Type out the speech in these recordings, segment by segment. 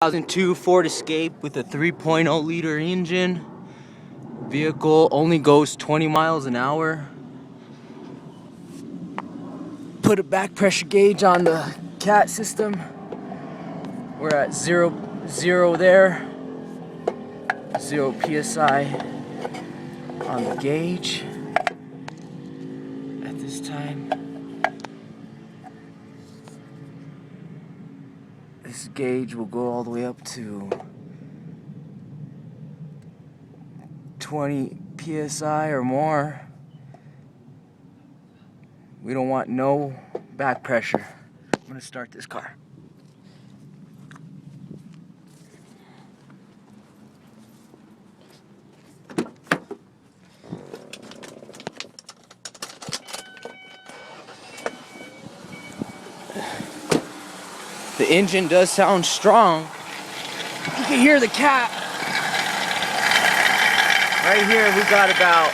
2002 Ford Escape with a 3.0 liter engine. Vehicle only goes 20 miles an hour. Put a back pressure gauge on the CAT system. We're at zero there. 0 PSI on the gauge at this time. This gauge will go all the way up to 20 PSI or more. We don't want no back pressure. I'm gonna start this car. The engine does sound strong. You can hear the cat. Right here we got about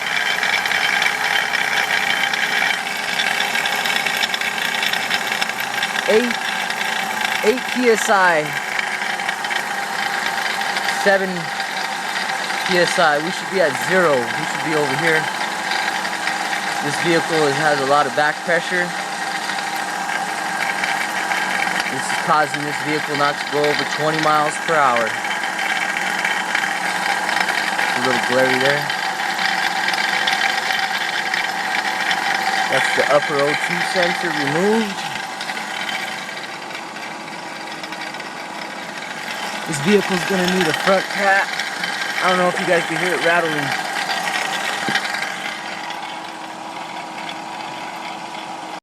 8 PSI, 7 PSI. We should be at 0. We should be over here. This vehicle has a lot of back pressure. This is causing this vehicle not to go over 20 miles per hour. A little glary there. That's the upper O2 sensor removed. This vehicle's gonna need a front cat. I don't know if you guys can hear it rattling.